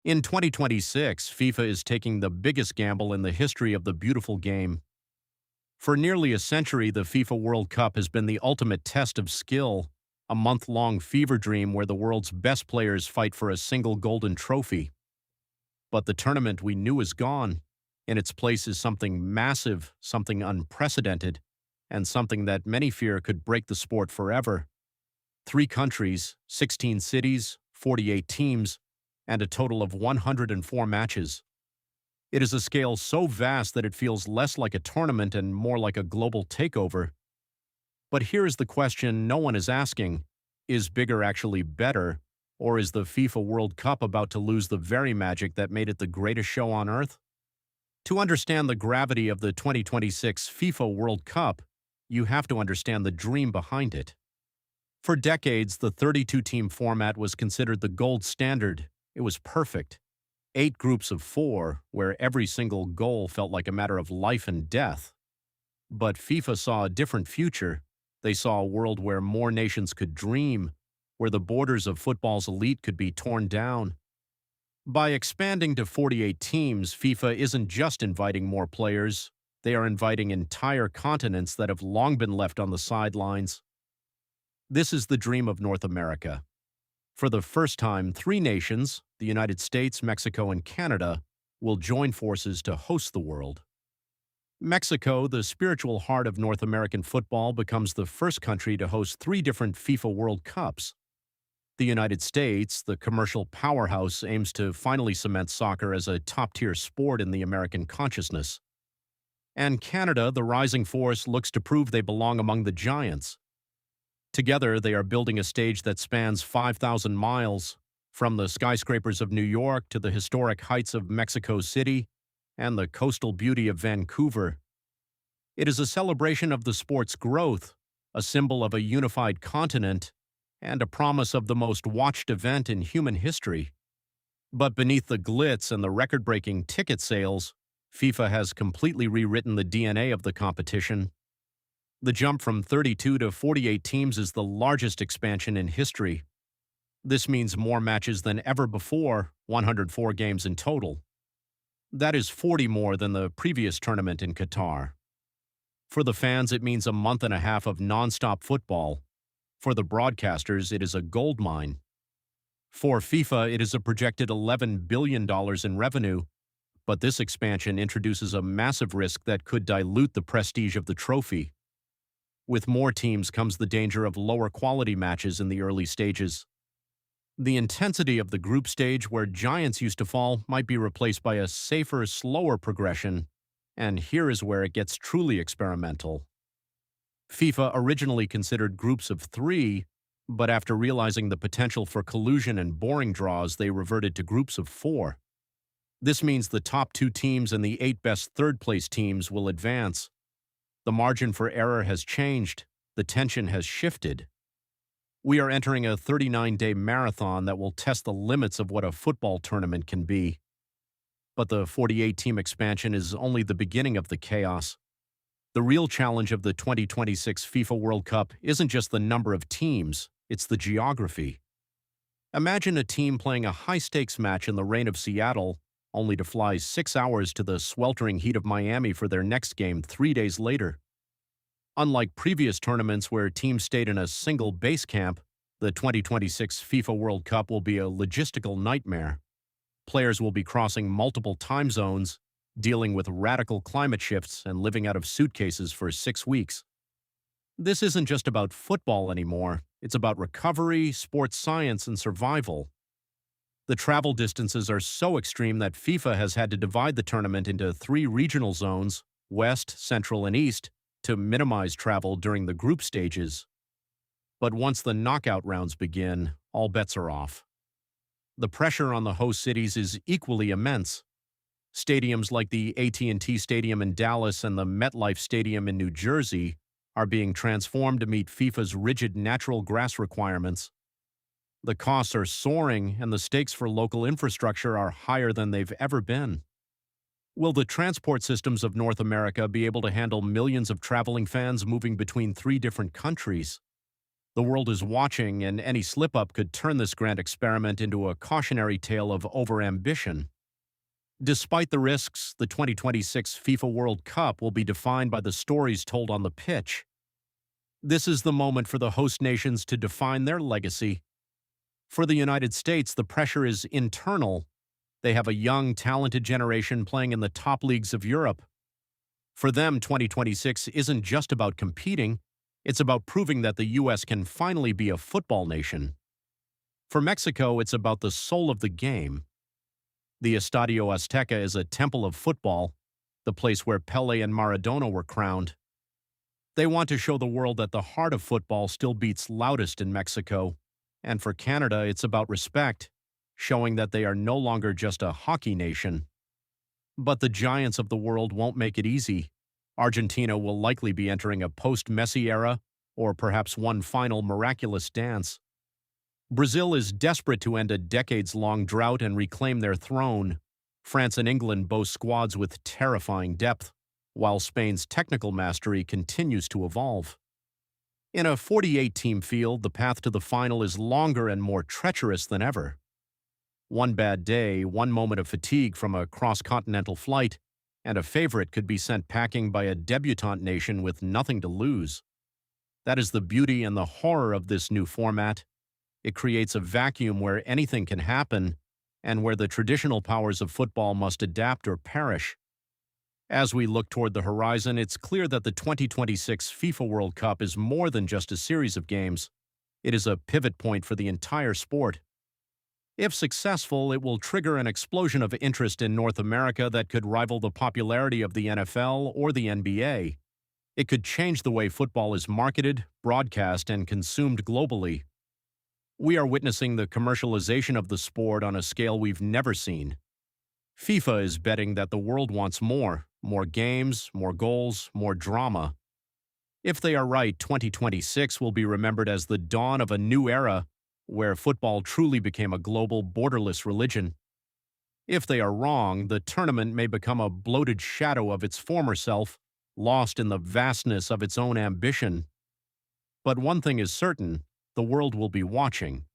In 2026, FIFA is taking the biggest gamble in the history of the beautiful game. For nearly a century, the FIFA World Cup has been the ultimate test of skill, a month-long fever dream where the world's best players fight for a single golden trophy. But the tournament we knew is gone. In its place is something massive, something unprecedented, and something that many fear could break the sport forever. 3 countries, 16 cities, 48 teams, and a total of 104 matches. It is a scale so vast that it feels less like a tournament and more like a global takeover. But here is the question no one is asking. Is bigger actually better? Or is the FIFA World Cup about to lose the very magic that made it the greatest show on earth? To understand the gravity of the 2026 FIFA World Cup, you have to understand the dream behind it. For decades, the 32-team format was considered the gold standard. It was perfect. 8 groups of 4, where every single goal felt like a matter of life and death. But FIFA saw a different future. They saw a world where more nations could dream, where the borders of football's elite could be torn down. By expanding to 48 teams, FIFA isn't just inviting more players, they are inviting entire continents that have long been left on the sidelines. This is the dream of North America. For the first time, 3 nations, the United States, Mexico, and Canada, will join forces to host the world. Mexico, the spiritual heart of North American football, becomes the first country to host 3 different FIFA World Cups. The United States, the commercial powerhouse, aims to finally cement soccer as a top-tier sport in the American consciousness. And Canada, the rising force, looks to prove they belong among the giants. Together, they are building a stage that spans 5,000 miles, from the skyscrapers of New York to the historic heights of Mexico City and the coastal beauty of Vancouver. It is a celebration of the sport's growth, a symbol of a unified continent, and a promise of the most watched event in human history. But beneath the glitz and the record-breaking ticket sales, FIFA has completely rewritten the DNA of the competition. The jump from 32 to 48 teams is the largest expansion in history. This means more matches than ever before, 104 games in total. That is 40 more than the previous tournament in Qatar. For the fans, it means a month and a half of non-stop football. For the broadcasters, it is a goldmine. For FIFA, it is a projected $11 billion in revenue, but this expansion introduces a massive risk that could dilute the prestige of the trophy. With more teams comes the danger of lower quality matches in the early stages. The intensity of the group stage where giants used to fall might be replaced by a safer, slower progression, and here is where it gets truly experimental. FIFA originally considered groups of 3, but after realizing the potential for collusion and boring draws, they reverted to groups of 4. This means the top 2 teams and the 8 best third-place teams will advance. The margin for error has changed. The tension has shifted. We are entering a 39-day marathon that will test the limits of what a football tournament can be. But the 48-team expansion is only the beginning of the chaos. The real challenge of the 2026 FIFA World Cup isn't just the number of teams, it's the geography. Imagine a team playing a high-stakes match in the rain of Seattle, only to fly 6 hours to the sweltering heat of Miami for their next game 3 days later. Unlike previous tournaments where teams stayed in a single base camp, the 2026 FIFA World Cup will be a logistical nightmare. Players will be crossing multiple time zones, dealing with radical climate shifts, and living out of suitcases for 6 weeks. This isn't just about football anymore, it's about recovery, sports science, and survival. The travel distances are so extreme that FIFA has had to divide the tournament into 3 regional zones, West, Central, and East, to minimize travel during the group stages. But once the knockout rounds begin, all bets are off. The pressure on the host cities is equally immense. Stadiums like the AT&T Stadium in Dallas and the MetLife Stadium in New Jersey are being transformed to meet FIFA's rigid natural grass requirements. The costs are soaring, and the stakes for local infrastructure are higher than they've ever been. Will the transport systems of North America be able to handle millions of traveling fans moving between 3 different countries? The world is watching, and any slip-up could turn this grand experiment into a cautionary tale of overambition. Despite the risks, the 2026 FIFA World Cup will be defined by the stories told on the pitch. This is the moment for the host nations to define their legacy. For the United States, the pressure is internal. They have a young, talented generation playing in the top leagues of Europe. For them, 2026 isn't just about competing, it's about proving that the U.S. can finally be a football nation. For Mexico, it's about the soul of the game. The Estadio Azteca is a temple of football, the place where Pelé and Maradona were crowned. They want to show the world that the heart of football still beats loudest in Mexico. And for Canada, it's about respect, showing that they are no longer just a hockey nation. But the giants of the world won't make it easy. Argentina will likely be entering a post-Messi era, or perhaps one final miraculous dance. Brazil is desperate to end a decades-long drought and reclaim their throne. France and England boast squads with terrifying depth, while Spain's technical mastery continues to evolve. In a 48-team field, the path to the final is longer and more treacherous than ever. One bad day, one moment of fatigue from a cross-continental flight, and a favorite could be sent packing by a debutante nation with nothing to lose. That is the beauty and the horror of this new format. It creates a vacuum where anything can happen, and where the traditional powers of football must adapt or perish. As we look toward the horizon, it's clear that the 2026 FIFA World Cup is more than just a series of games. It is a pivot point for the entire sport. If successful, it will trigger an explosion of interest in North America that could rival the popularity of the NFL or the NBA. It could change the way football is marketed, broadcast, and consumed globally. We are witnessing the commercialization of the sport on a scale we've never seen. FIFA is betting that the world wants more games, more goals, more drama. If they are right, 2026 will be remembered as the dawn of a new era where football truly became a global, borderless religion. If they are wrong, the tournament may become a bloated shadow of its former self, lost in the vastness of its own ambition. But one thing is certain, the world will be watching.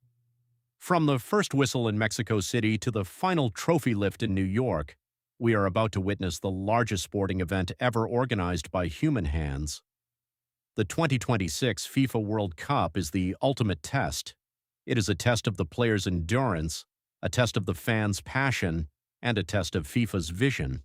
From the first whistle in Mexico City to the final trophy lift in New York, we are about to witness the largest sporting event ever organized by human hands. The 2026 FIFA World Cup is the ultimate test. It is a test of the players' endurance, a test of the fans' passion, and a test of FIFA's vision.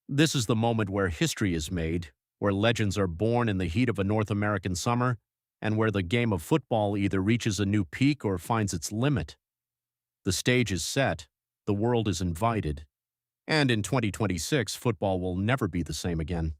This is the moment where history is made, where legends are born in the heat of a North American summer, and where the game of football either reaches a new peak or finds its limit. The stage is set, the world is invited, and in 2026, football will never be the same again.